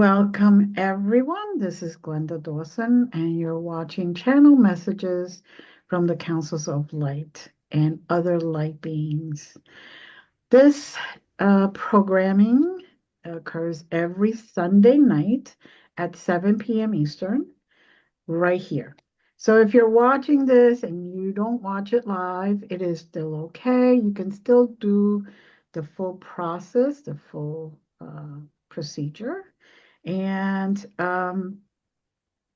Welcome, everyone. This is Glenda Dawson, and you're watching channel messages from the Councils of Light and other light beings. This programming occurs every Sunday night at 7 p.m. Eastern, right here. So if you're watching this and you don't watch it live, it is still okay. You can still do the full process, the full procedure. And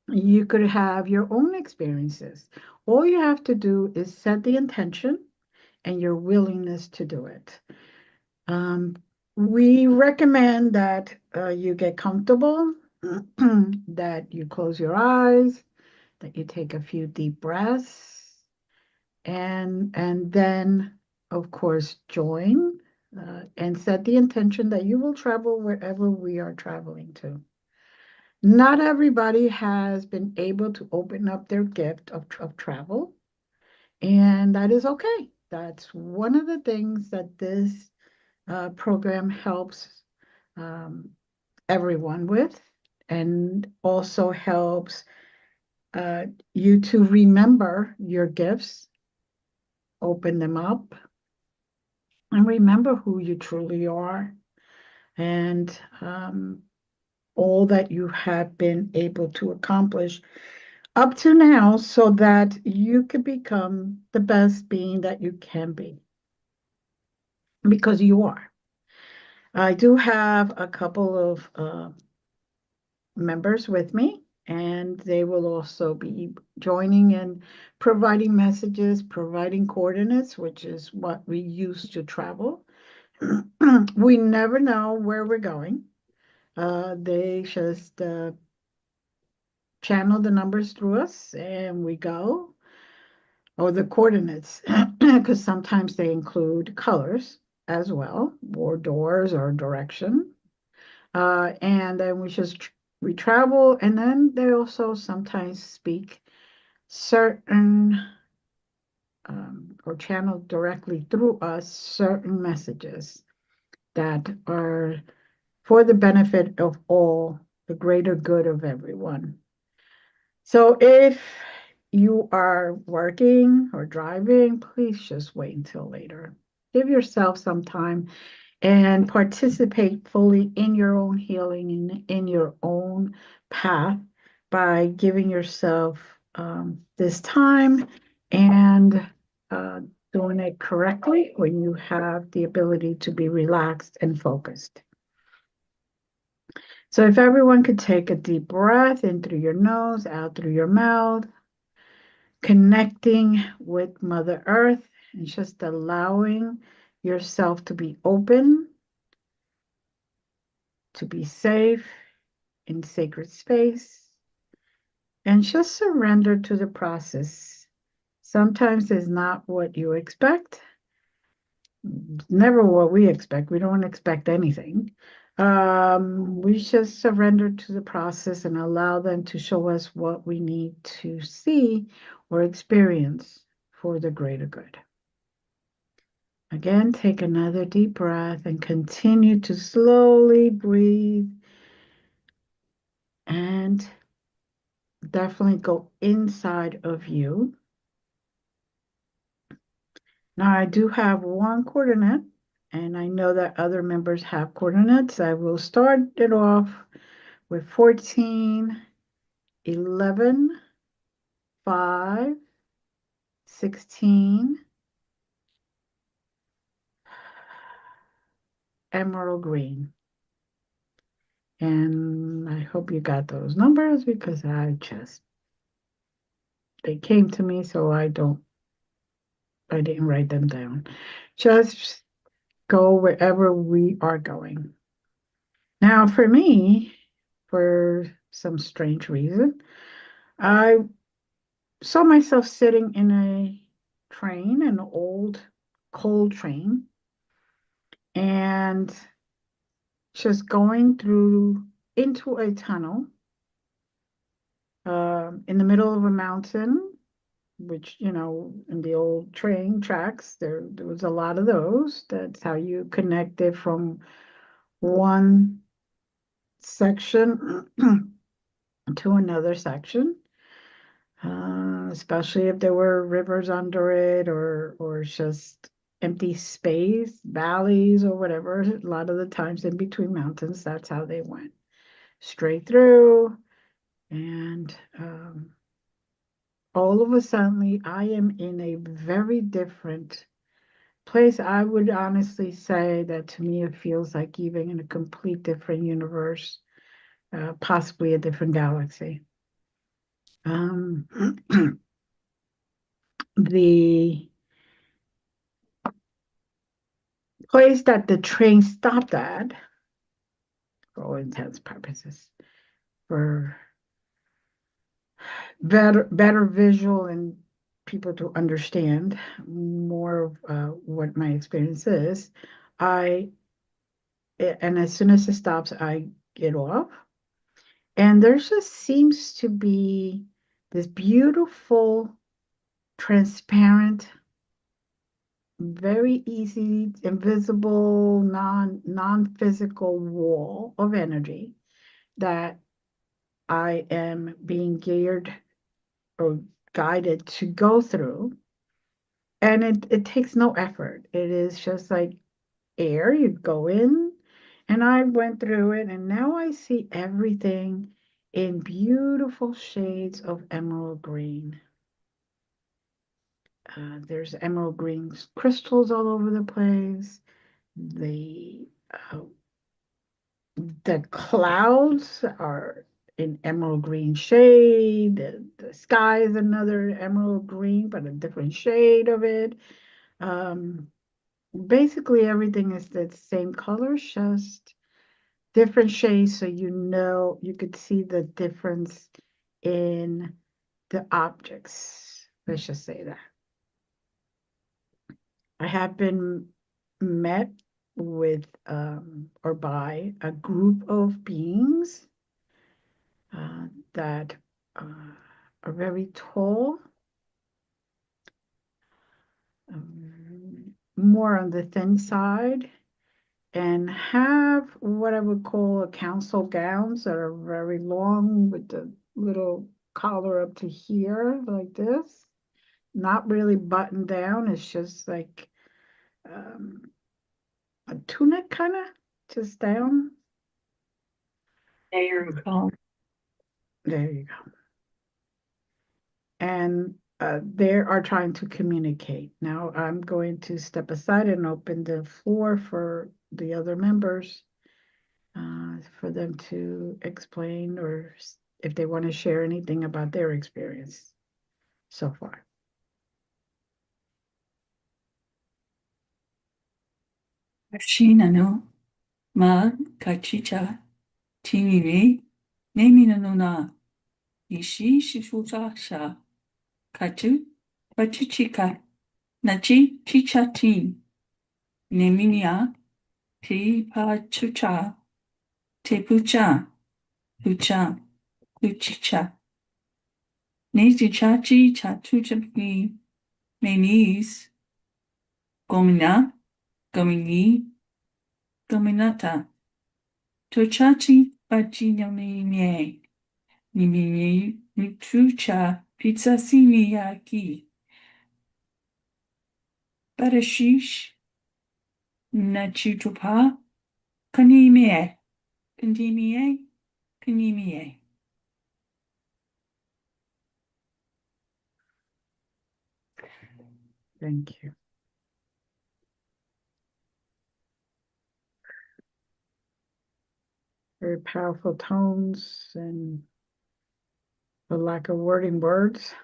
you could have your own experiences. All you have to do is set the intention and your willingness to do it. Um, we recommend that you get comfortable, that you close your eyes, that you take a few deep breaths, and then, of course, join and set the intention that you will travel wherever we are traveling to. Not everybody has been able to open up their gift of travel, and that is okay. That's one of the things that this program helps um, everyone with, and also helps you to remember your gifts, open them up, and remember who you truly are, and all that you have been able to accomplish up to now so that you can become the best being that you can be, because you are. I do have a couple of members with me, and they will also be joining and providing messages, providing coordinates, which is what we use to travel. We never know where we're going. They just channel the numbers through us and we go, or the coordinates, because sometimes they include colors as well, or doors or direction. And then we travel, and then they also sometimes speak certain or channel directly through us certain messages that are for the benefit of all, the greater good of everyone. So if you are working or driving, please just wait until later. Give yourself some time and participate fully in your own healing, in your own path, by giving yourself this time and uh, doing it correctly when you have the ability to be relaxed and focused. So if everyone could take a deep breath in through your nose, out through your mouth, connecting with Mother Earth and just allowing yourself to be open, to be safe in sacred space, and just surrender to the process. Sometimes it's not what you expect, never what we expect. We don't expect anything. We just surrender to the process and allow them to show us what we need to see or experience for the greater good. Again, take another deep breath and continue to slowly breathe and definitely go inside of you. Now, I do have one coordinate, and I know that other members have coordinates. I will start it off with 14, 11, 5, 16, emerald green. And I hope you got those numbers because they came to me, so I didn't write them down. Just go wherever we are going. Now, for me, for some strange reason, I saw myself sitting in a train, an old coal train, and just going through into a tunnel in the middle of a mountain, which, in the old train tracks, there was a lot of those. That's how you connected from one section to another section, especially if there were rivers under it or just empty space, valleys or whatever. A lot of the times in between mountains, that's how they went straight through. And all of a sudden, I am in a very different place. I would honestly say that to me, it feels like even in a complete different universe, possibly a different galaxy. Um, the place that the train stopped at, for all intents and purposes, for better visual and people to understand more of what my experience is, I and as soon as it stops, I get off. And there just seems to be this beautiful, transparent, very easy, invisible, non-physical wall of energy that I am being geared or guided to go through. And it takes no effort. It is just like air, you go in, and I went through it, and now I see everything in beautiful shades of emerald green. There's emerald green crystals all over the place. The uh, the clouds are in emerald green shade. The sky is another emerald green, but a different shade of it. Um, Basically, everything is the same color, just different shades. So you could see the difference in the objects. Let's just say that. I have been met with or by a group of beings that are very tall, more on the thin side, and have what I would call a council gowns that are very long with the little collar up to here, like this. Not really buttoned down. It's just like um, a tunic kind of, just down. There you go. There you go. And they are trying to communicate. Now I'm going to step aside and open the floor for the other members for them to explain or if they want to share anything about their experience so far. Ashina no ma kachicha tinire nemina no na ishi shifuta sha katu pachichika nachi chichatin neminia ti pachucha tepucha pucha puchicha nezi chachi chatuchapni menis gomina gomini gominata tochachi pachinamine nimini nutrucha pizza siniaki barashish nachutupa kanime kanime kanime. Thank you. Very powerful tones and the lack of wording words.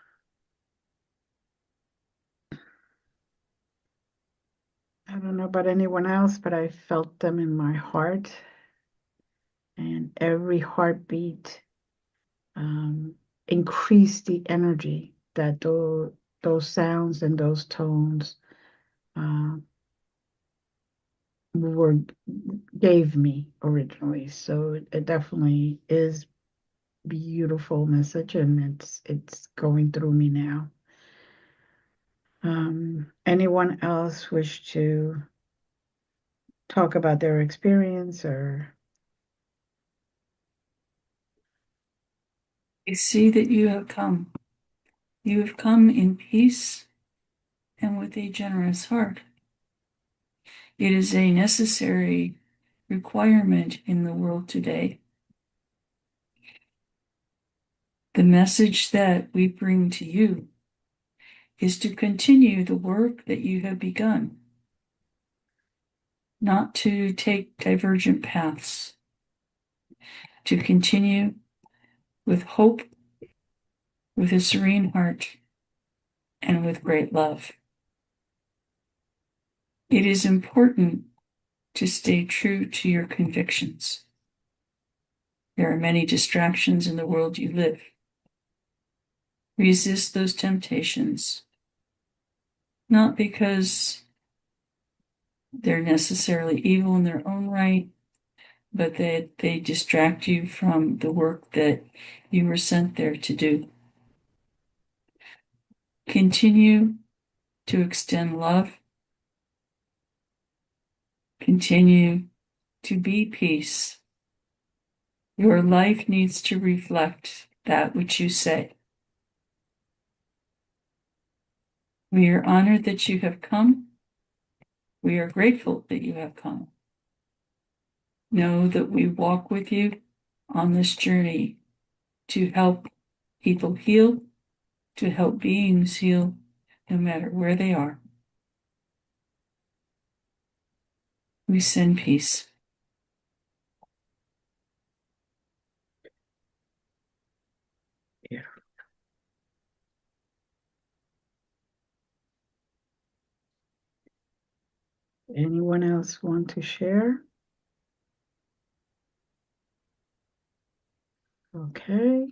I don't know about anyone else, but I felt them in my heart, and every heartbeat um, increased the energy that those sounds and those tones uh, were gave me originally. So it definitely is beautiful message, and it's going through me now. Anyone else wish to talk about their experience or I see that you have come. You have come in peace and with a generous heart. It is a necessary requirement in the world today. The message that we bring to you is to continue the work that you have begun, not to take divergent paths, to continue with hope, with a serene heart, and with great love. It is important to stay true to your convictions. There are many distractions in the world you live. Resist those temptations, not because they're necessarily evil in their own right, but that they distract you from the work that you were sent there to do. Continue to extend love. Continue to be peace. Your life needs to reflect that which you say. We are honored that you have come. We are grateful that you have come. Know that we walk with you on this journey to help people heal, to help beings heal, no matter where they are. We send peace. Yeah. Anyone else want to share? Okay.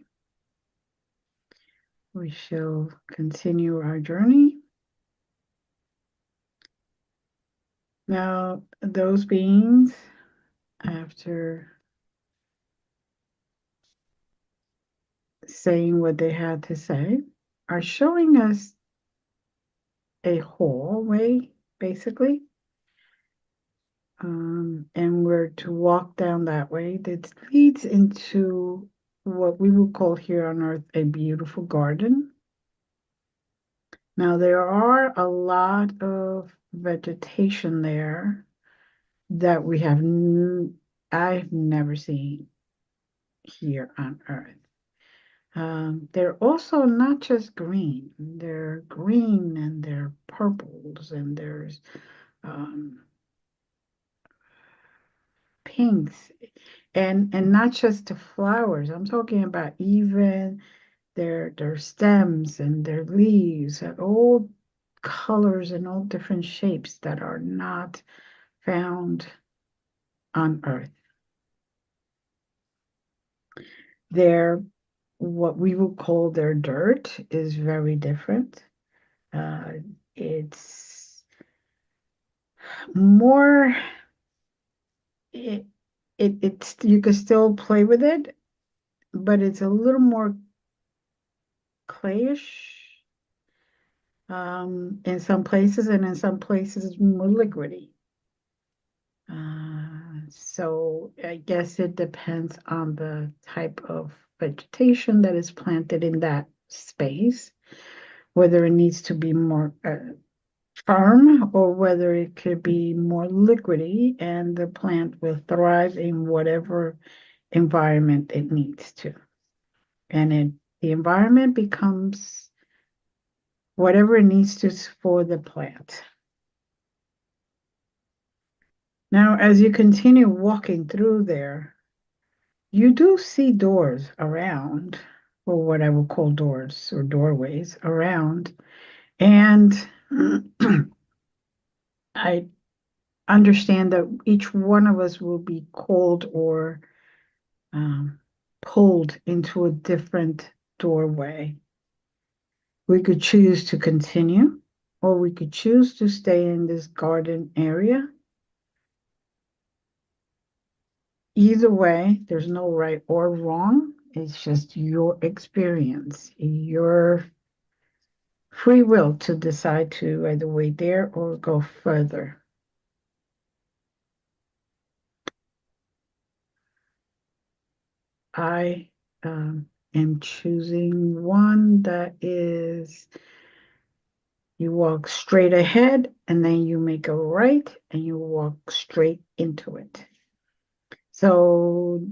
We shall continue our journey. Now, those beings, after saying what they had to say, are showing us a hallway, basically. And we're to walk down that way that leads into what we would call here on Earth a beautiful garden. Now, there are a lot of vegetation there that I've never seen here on Earth. They're also not just green. They're green and they're purples and there's um, pinks and not just the flowers. I'm talking about even their stems and their leaves and all colors and all different shapes that are not found on Earth. Their what we would call their dirt is very different. Uh, it's more it, it's you can still play with it, but it's a little more clayish in some places, and in some places it's more liquidy. So I guess it depends on the type of vegetation that is planted in that space, whether it needs to be more firm or whether it could be more liquidy and the plant will thrive in whatever environment it needs to. And the environment becomes whatever it needs to for the plant. Now, as you continue walking through there, you do see doors around, or what I would call doors or doorways around. And I understand that each one of us will be called or um, pulled into a different doorway. We could choose to continue, or we could choose to stay in this garden area. Either way, there's no right or wrong. It's just your experience, your free will to decide to either wait there or go further. I am choosing one that is, you walk straight ahead and then you make a right and you walk straight into it. So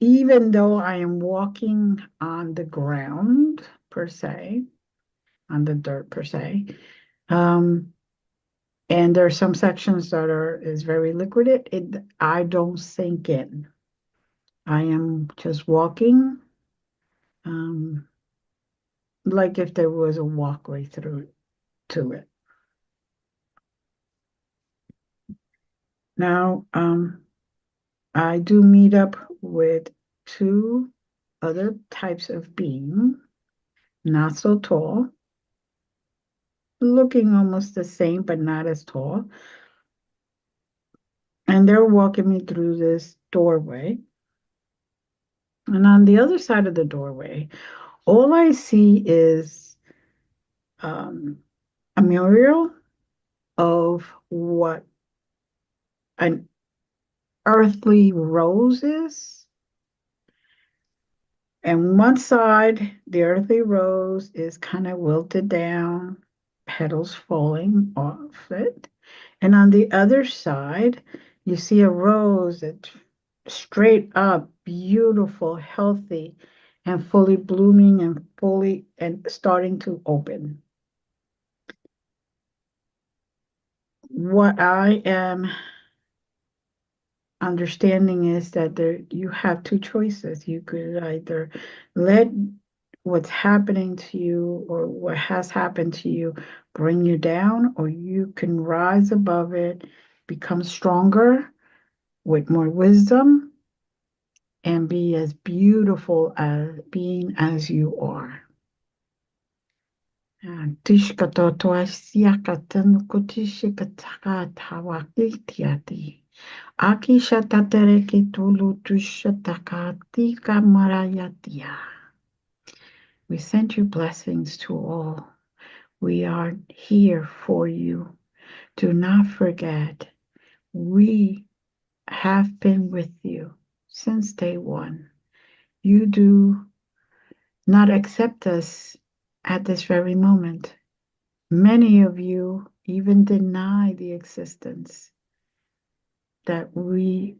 even though I am walking on the ground per se, on the dirt per se, um, and there are some sections that is very liquid, I don't sink in. I am just walking, um, like if there was a walkway through to it. Now, I do meet up with two other types of being, not so tall, looking almost the same, but not as tall. And they're walking me through this doorway. And on the other side of the doorway, all I see is um, a mural of what an earthly rose is. And one side, the earthly rose is kind of wilted down, petals falling off it. And on the other side, you see a rose that's straight up, beautiful, healthy, and fully blooming and fully and starting to open. What I am understanding is that you have two choices. You could either let what's happening to you or what has happened to you bring you down, or you can rise above it, become stronger with more wisdom, and be as beautiful as being as you are. Aki shatatereki tulu tushatakatika marayatia. We send you blessings to all. We are here for you. Do not forget, we have been with you since day one. You do not accept us at this very moment. Many of you even deny the existence that we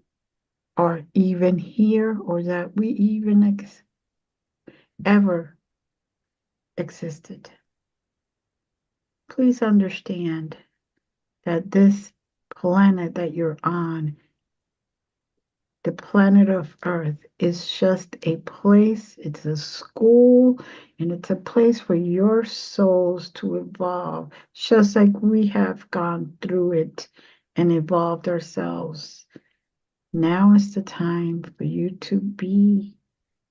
are even here or that we even ever existed. Please understand that this planet that you're on, the planet of Earth, is just a place, it's a school, and it's a place for your souls to evolve, just like we have gone through it and evolved ourselves. Now is the time for you to be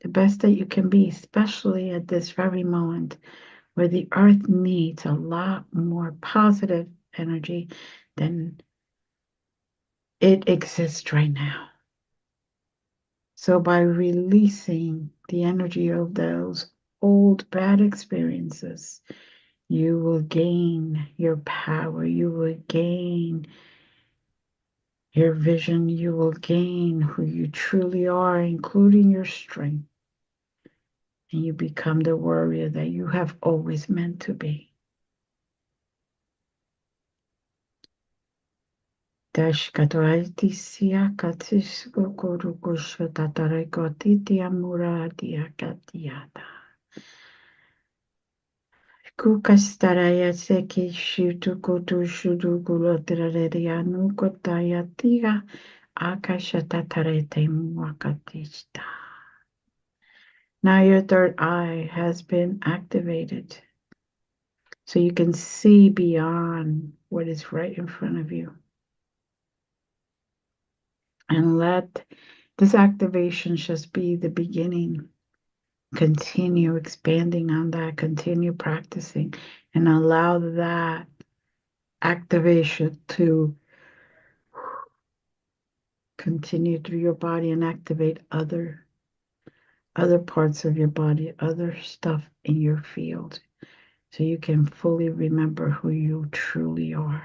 the best that you can be, especially at this very moment where the earth needs a lot more positive energy than it exists right now. So by releasing the energy of those old bad experiences, you will gain your power, you will gain your vision, you will gain who you truly are, including your strength, and you become the warrior that you have always meant to be. Dashkatwaitisia katisko kurukusha tatarekotitia muradia katiata. Kukastaraya seki shutu kutu shudu gulotrareria nukotaya tiga akashatatarete muakatista. Now your third eye has been activated, so you can see beyond what is right in front of you. And let this activation just be the beginning. Continue expanding on that, continue practicing, and allow that activation to continue through your body and activate other parts of your body, other stuff in your field, so you can fully remember who you truly are.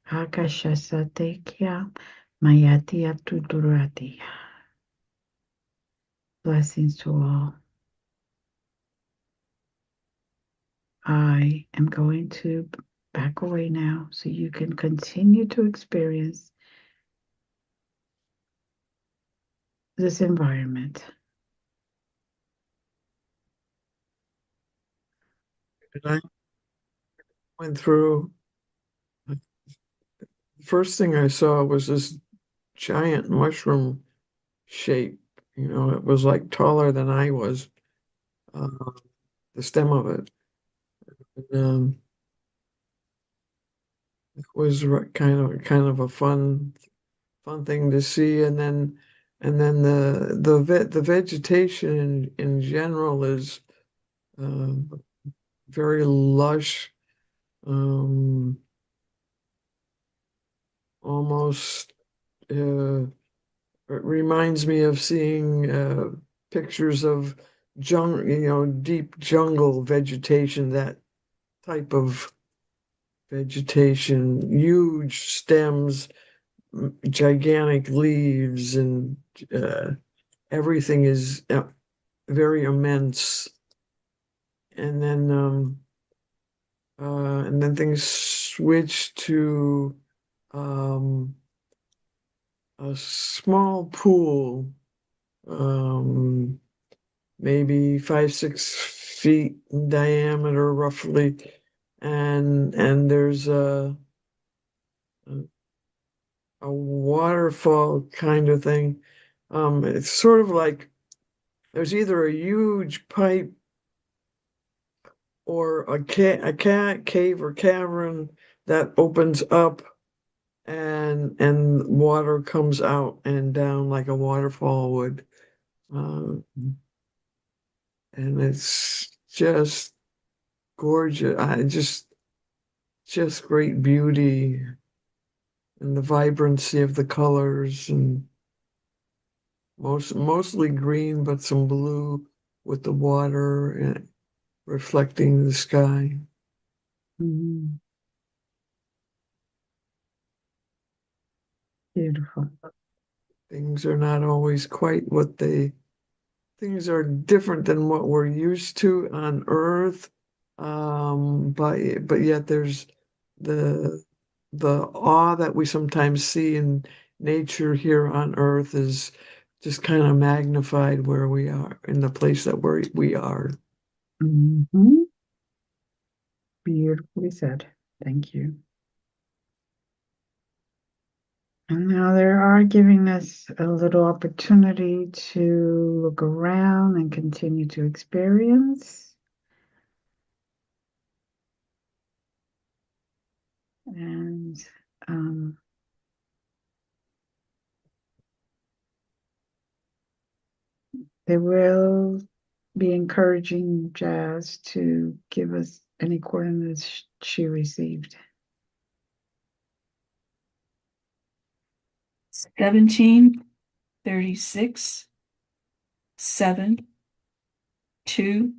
Akashasatekya Mayatia Tuduratia. Blessings to all. I am going to back away now so you can continue to experience this environment. And I went through, the first thing I saw was this giant mushroom shape. You know, it was like taller than I was, uh, the stem of it. And, it was kind of a fun thing to see. And then the vegetation in general is uh, very lush, um, almost. It reminds me of seeing pictures of deep jungle vegetation, that type of vegetation, huge stems, gigantic leaves, and uh, everything is very immense. And then things switch to um, a small pool. Um, Maybe 5, 6 feet in diameter, roughly, and there's a waterfall kind of thing. It's sort of like there's either a huge pipe or a cave or cavern that opens up, and water comes out and down like a waterfall would. Um, and it's just gorgeous. I just great beauty and the vibrancy of the colors, and mostly green, but some blue with the water and reflecting the sky. Mhm. Beautiful. Things are not always quite what they things are different than what we're used to on Earth. But yet there's the the awe that we sometimes see in nature here on Earth is just kind of magnified where we are in the place that we are. Mhm. Beautifully said. Thank you. And now they are giving us a little opportunity to look around and continue to experience. And um, they will be encouraging Jazz to give us any coordinates she received. 1736 7 2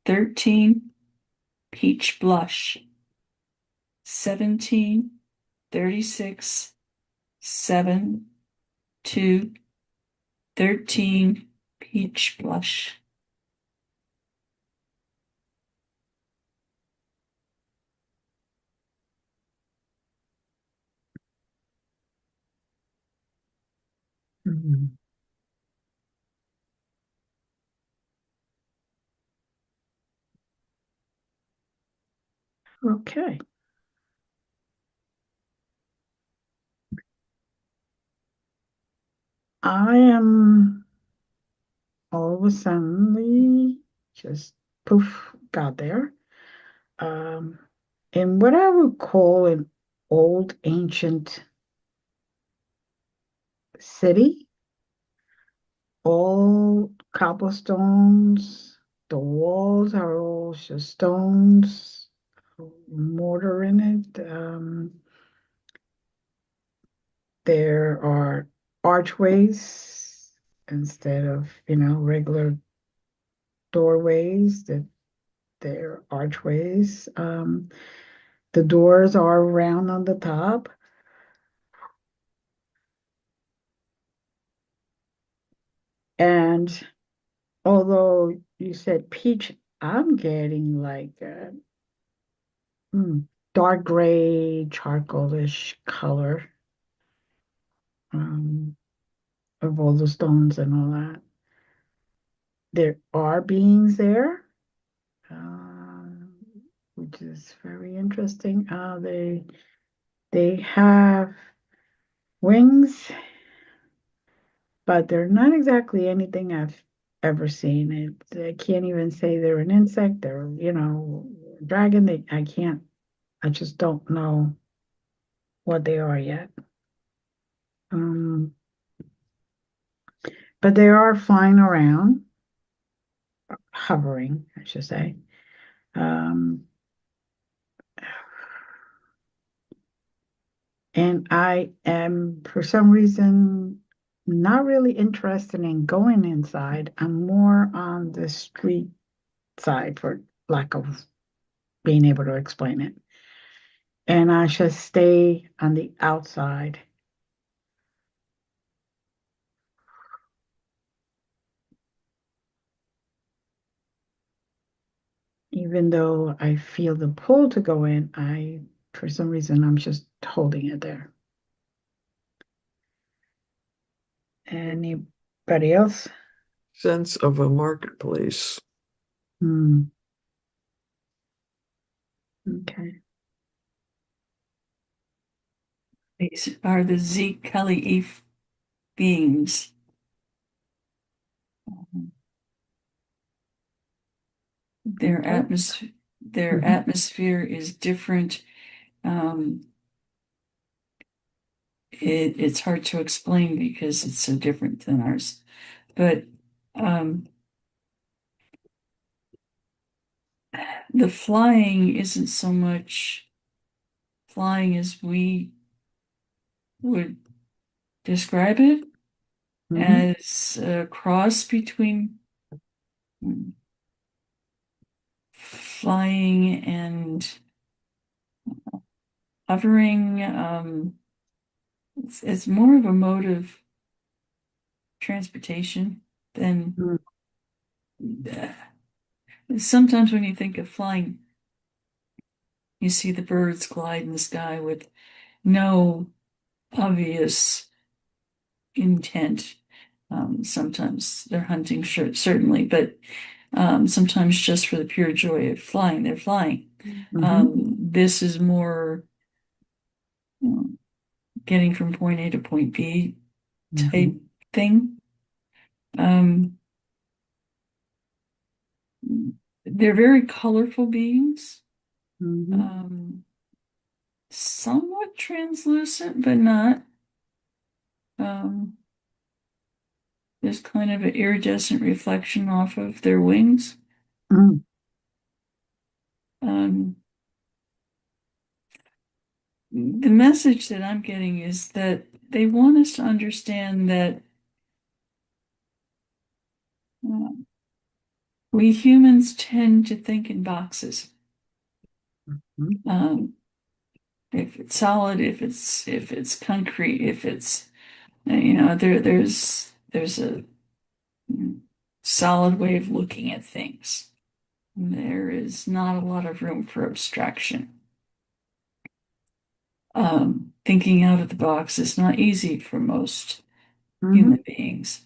13 peach blush. 1736 7 2 13 peach blush. Mhm. Okay. I am all of a suddenly just poof, got there. Um, in what I would call an old ancient city, all cobblestones. The walls are all just stones, mortar in it. There are archways instead of, regular doorways, that they're archways. The doors are round on the top. And although you said peach, I'm getting like a dark gray, charcoalish color um, of all the stones and all that. There are beings there, uh, which is very interesting. They have wings, but they're not exactly anything I've ever seen. I can't even say they're an insect or, dragon. I can't, I just don't know what they are yet. Um, but they are flying around, hovering, I should say. Um, and I am, for some reason, not really interested in going inside. I'm more on the street side for lack of being able to explain it. And I should stay on the outside, even though I feel the pull to go in. For some reason, I'm just holding it there. Anybody else? Sense of a marketplace. Hmm. Okay. These are the Zeke Kali beings. Their Okay. atmosphere is different. Um, it's hard to explain because it's so different than ours. But the flying isn't so much flying as we would describe it, Mm-hmm. as a cross between flying and hovering. It's more of a mode of transportation than sometimes when you think of flying, you see the birds glide in the sky with no obvious intent. Sometimes they're hunting, sure, certainly, but sometimes just for the pure joy of flying, they're flying. Mm-hmm. This is more getting from point A to point B Mm-hmm. type thing. Um, they're very colorful beings, Mm-hmm. um, somewhat translucent, but not. Um, there's kind of an iridescent reflection off of their wings. Mm-hmm. Um, the message that I'm getting is that they want us to understand that uh, we humans tend to think in boxes. Um, if it's solid, if it's concrete, if it's there's a solid way of looking at things. There is not a lot of room for abstraction. Thinking out of the box is not easy for most Mm-hmm. human beings.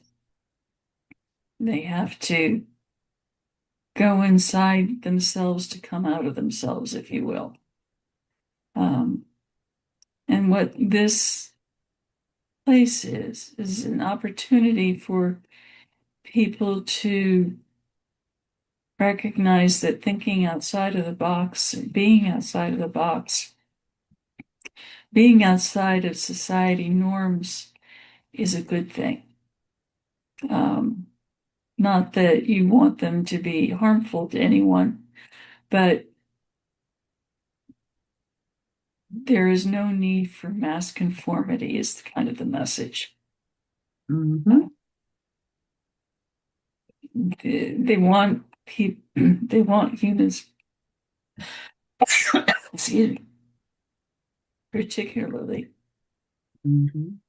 They have to go inside themselves to come out of themselves, if you will. Um, and what this place is an opportunity for people to recognize that thinking outside of the box, being outside of the box, being outside of society norms is a good thing. Um, Not that you want them to be harmful to anyone, but there is no need for mass conformity, is kind of the message. Mm-hmm. They want people, they want humans, excuse me, particularly, Mhm.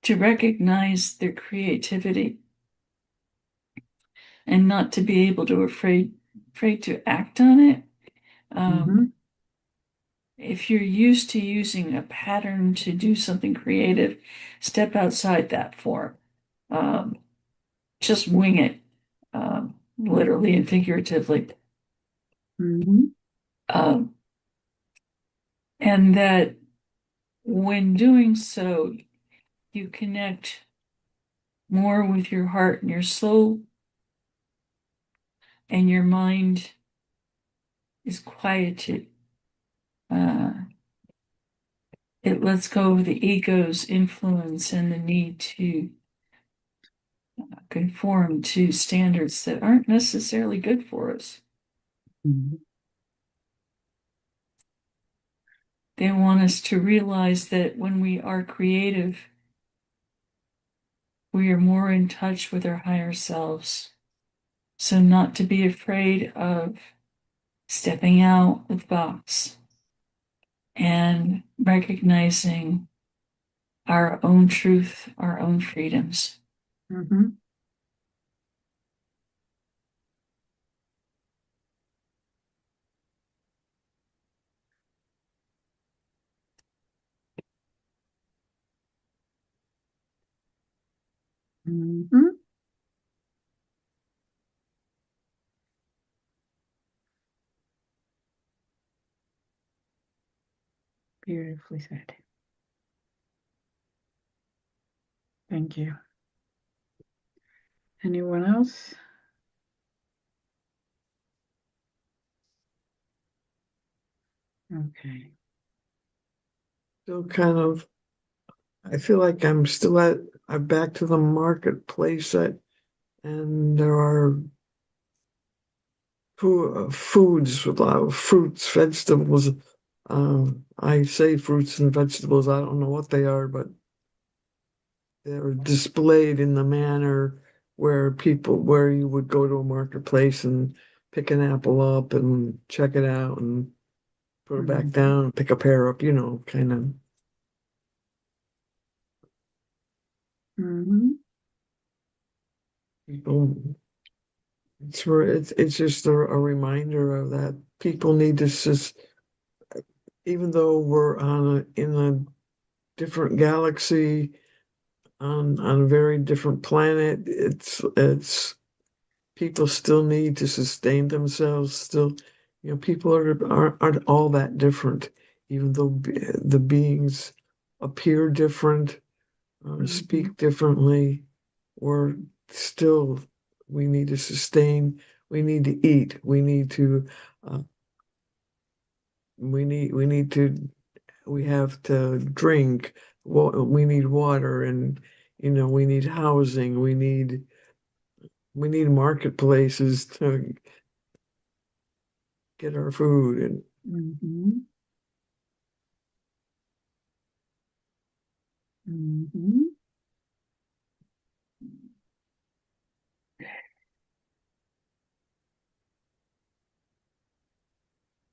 to recognize their creativity and not to be able to afraid to act on it. Mhm. If you're used to using a pattern to do something creative, step outside that form. Um, just wing it, literally and figuratively. Mhm. Um, and that when doing so, you connect more with your heart and your soul, and your mind is quieted. Uh, it lets go of the ego's influence and the need to conform to standards that aren't necessarily good for us. Mhm. They want us to realize that when we are creative, we are more in touch with our higher selves. So, not to be afraid of stepping out of the box and recognizing our own truth, our own freedoms. Mhm. Mhm. Beautifully said. Thank you. Anyone else? Okay. Still kind of, I feel like I'm back to the marketplace and there are foods with a lot of fruits, vegetables. I say fruits and vegetables. I don't know what they are, but they're displayed in the manner where you would go to a marketplace and pick an apple up and check it out and put it back Mhm. down, pick a pear up, kind of Mhm. people. It's just a reminder of that people need to just, even though we're in a different galaxy, on a very different planet, it's people still need to sustain themselves. Still, people aren't all that different, even though the beings appear different, Mhm. speak differently. We're still we need to sustain. We need to eat. Uh, we have to drink. We need water, and we need housing. We need marketplaces to get our food. And Mhm. Mhm.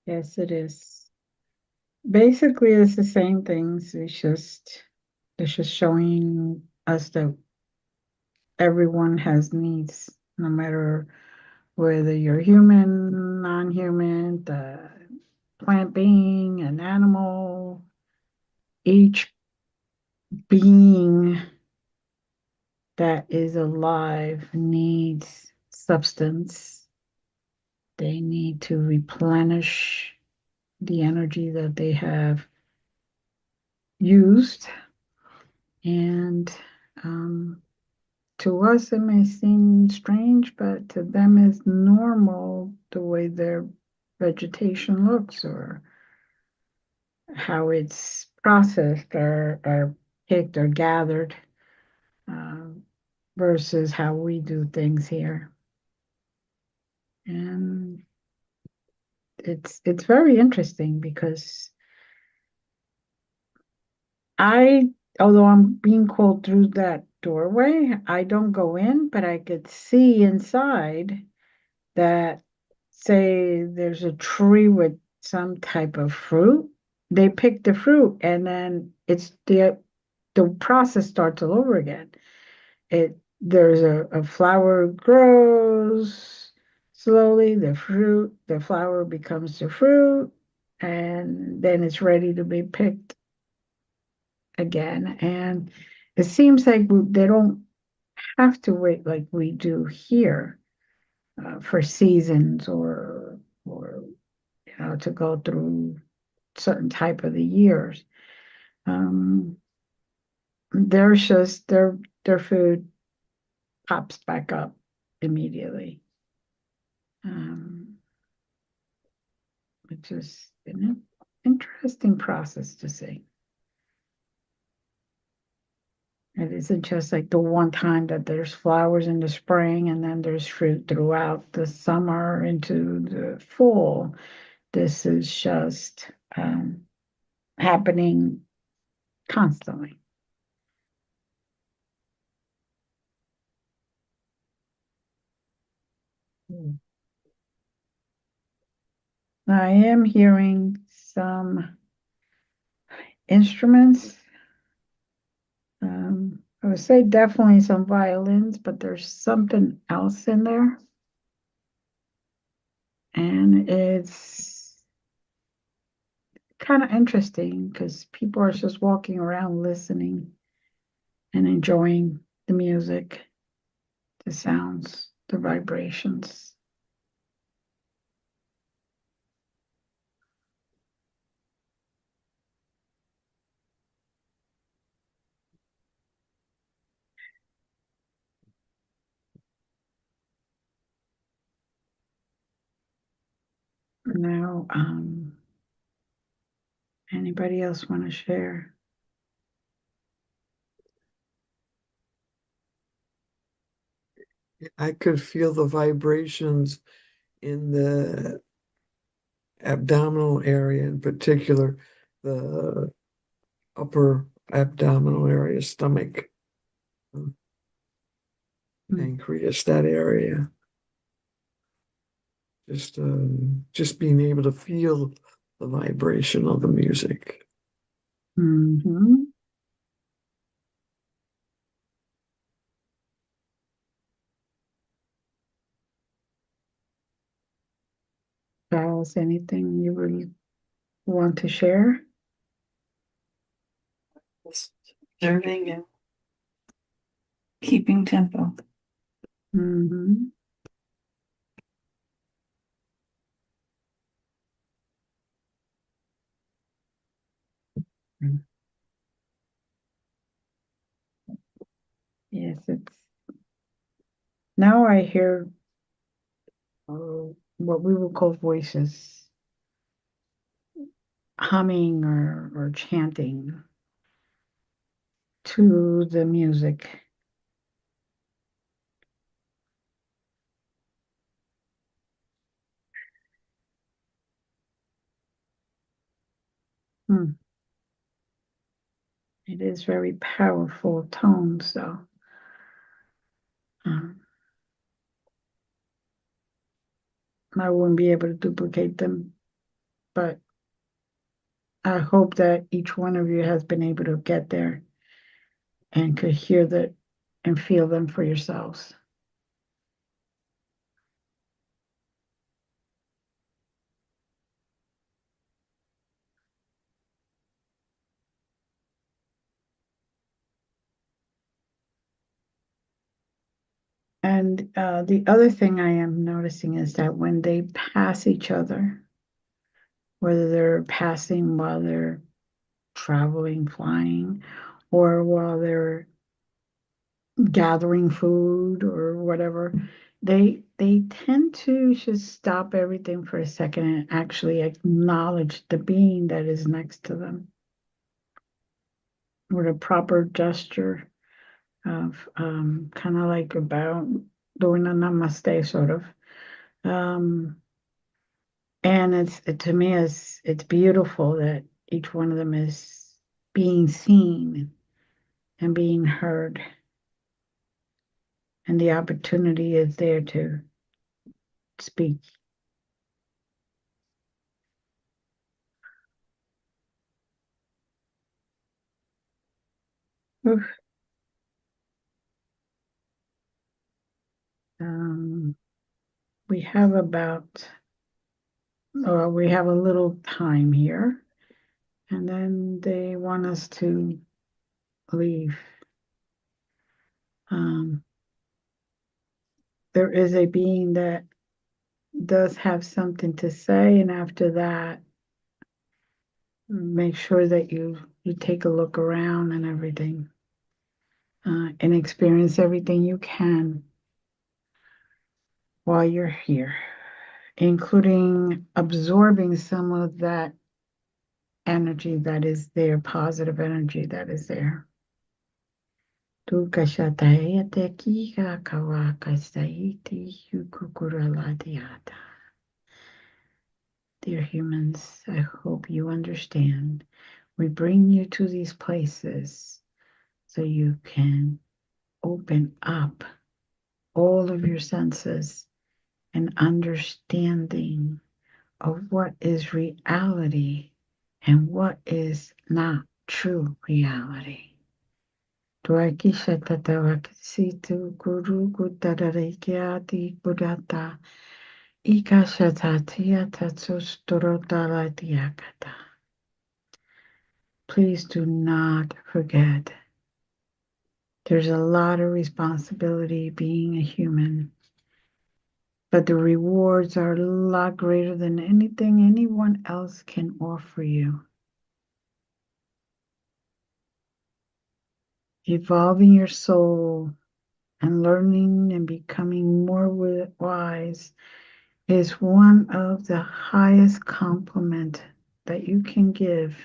Yes, it is. Basically, it's the same things. It's just showing us that everyone has needs, no matter whether you're human, non-human, the plant being, an animal. Each being that is alive needs substance. They need to replenish the energy that they have used. And um, to us, it may seem strange, but to them, it's normal the way their vegetation looks or how it's processed or picked or gathered um, versus how we do things here. And it's very interesting because I, although I'm being called through that doorway, I don't go in, but I could see inside that, say, there's a tree with some type of fruit. they pick the fruit, and then it's the process starts all over again. There's a flower grows slowly, the flower becomes the fruit, and then it's ready to be picked again. And it seems like they don't have to wait like we do here for seasons or to go through certain type of the years. Um, there's just their food pops back up immediately. Um, which is an interesting process to see. It isn't just like the one time that there's flowers in the spring and then there's fruit throughout the summer into the fall. This is just happening constantly. I am hearing some instruments. I would say definitely some violins, but there's something else in there. And it's kind of interesting because people are just walking around listening and enjoying the music, the sounds, the vibrations. Now, anybody else want to share? I could feel the vibrations in the abdominal area, in particular, the upper abdominal area, stomach, Mm. pancreas, that area. Just being able to feel the vibration of the music. Mm-hmm. Charles, anything you would want to share? Just observing and keeping tempo. Mm-hmm. Yes, it's now I hear what we would call voices humming or chanting to the music. Hmm. It is very powerful tones, though. Um, I wouldn't be able to duplicate them, but I hope that each one of you has been able to get there and could hear that and feel them for yourselves. And the other thing I am noticing is that when they pass each other, whether they're passing while they're traveling, flying, or while they're gathering food or whatever, they tend to just stop everything for a second and actually acknowledge the being that is next to them with a proper gesture of kind of like about doing a namaste sort of. Um, and to me it's beautiful that each one of them is being seen and being heard, and the opportunity is there to speak. Oof. Um, we have about, we have a little time here, and then they want us to leave. Um, there is a being that does have something to say, and after that, make sure that you take a look around and everything, and experience everything you can while you're here, including absorbing some of that energy that is there, positive energy that is there. Dear humans, I hope you understand. We bring you to these places so you can open up all of your senses and understanding of what is reality and what is not true reality. Tuakisha tatawakisitu guru gudararekiati budata ikashatatia tatsustorotalatiakata. Please do not forget. There's a lot of responsibility being a human, but the rewards are a lot greater than anything anyone else can offer you. Evolving your soul and learning and becoming more wise is one of the highest compliment that you can give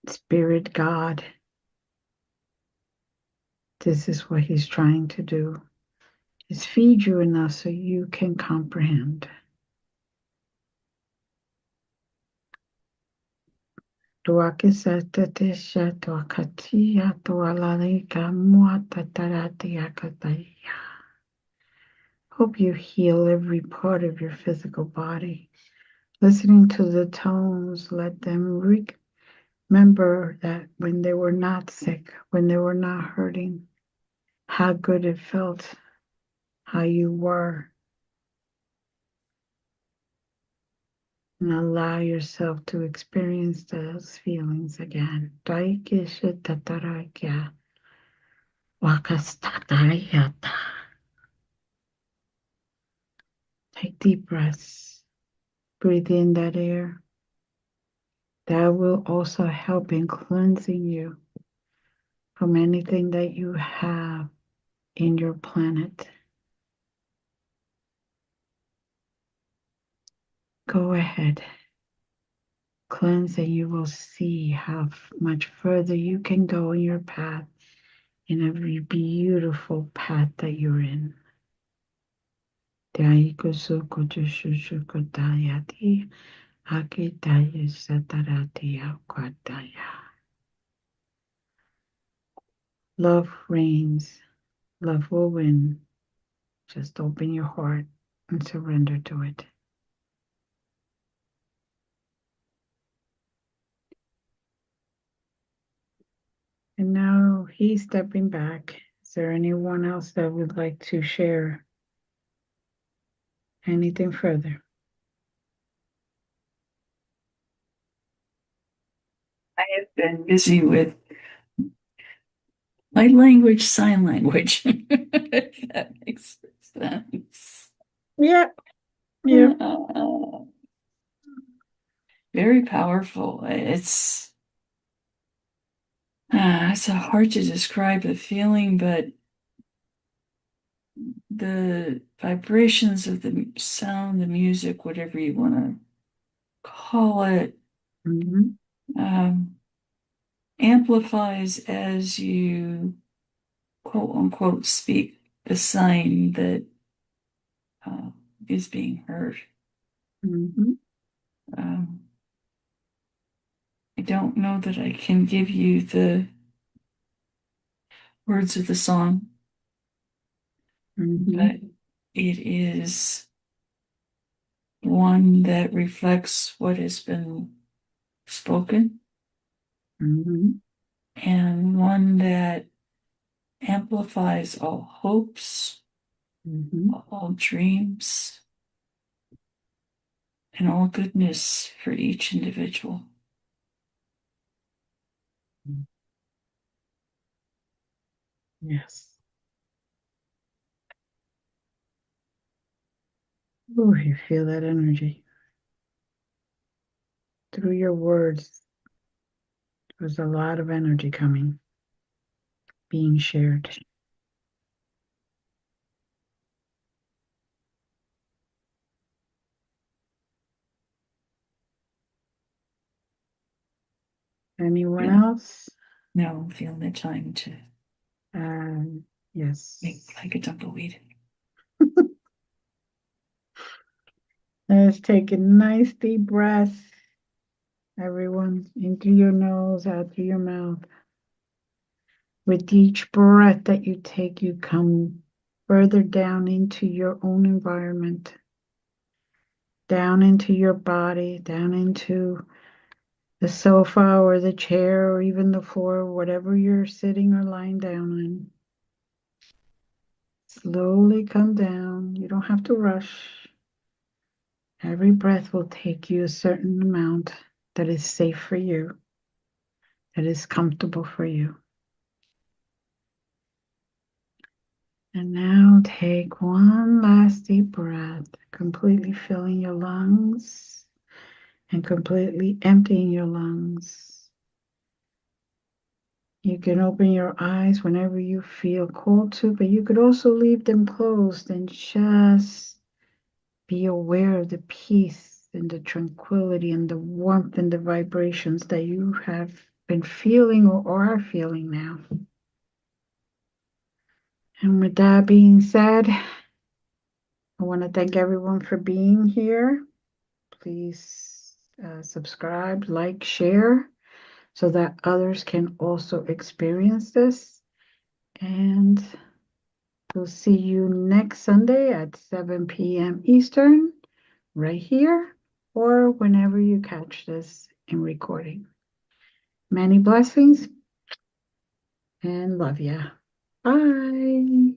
Spirit God. This is what he's trying to do, is feed you enough so you can comprehend. Hope you heal every part of your physical body. Listening to the tones, let them remember that when they were not sick, when they were not hurting, how good it felt, how you were. And allow yourself to experience those feelings again. Take deep breaths. Breathe in that air. That will also help in cleansing you from anything that you have in your planet. Go ahead. Cleanse and you will see how much further you can go in your path, in every beautiful path that you're in. Love reigns. Love will win. Just open your heart and surrender to it. And now he's stepping back. Is there anyone else that would like to share anything further? I have been busy with light language, sign language. If that makes sense. Yep. Yep. Very powerful. It's hard to describe the feeling, but the vibrations of the sound, the music, whatever you want to call it, Mhm. amplifies as you quote unquote speak the sign that is being heard. Mhm. I don't know that I can give you the words of the song, Mhm. but it is one that reflects what has been spoken. Mhm. and one that amplifies all hopes, all dreams, and all goodness for each individual. Yes. Oh, you feel that energy. Through your words, there's a lot of energy coming, being shared. Anyone Yeah. else? Now I'm feeling the time to Yes. make like a tumbleweed. Let's take a nice deep breath, everyone, in through your nose, out through your mouth. With each breath that you take, you come further down into your own environment, down into your body, down into the sofa or the chair or even the floor, whatever you're sitting or lying down on. Slowly come down. You don't have to rush. Every breath will take you a certain amount that is safe for you, that is comfortable for you. And now take one last deep breath, completely filling your lungs and completely emptying your lungs. You can open your eyes whenever you feel called to, but you could also leave them closed and just be aware of the peace and the tranquility and the warmth and the vibrations that you have been feeling or are feeling now. And with that being said, I want to thank everyone for being here. Please subscribe, like, share, so that others can also experience this. And we'll see you next Sunday at 7 p.m. Eastern, right here, or whenever you catch this in recording. Many blessings and love ya. Bye.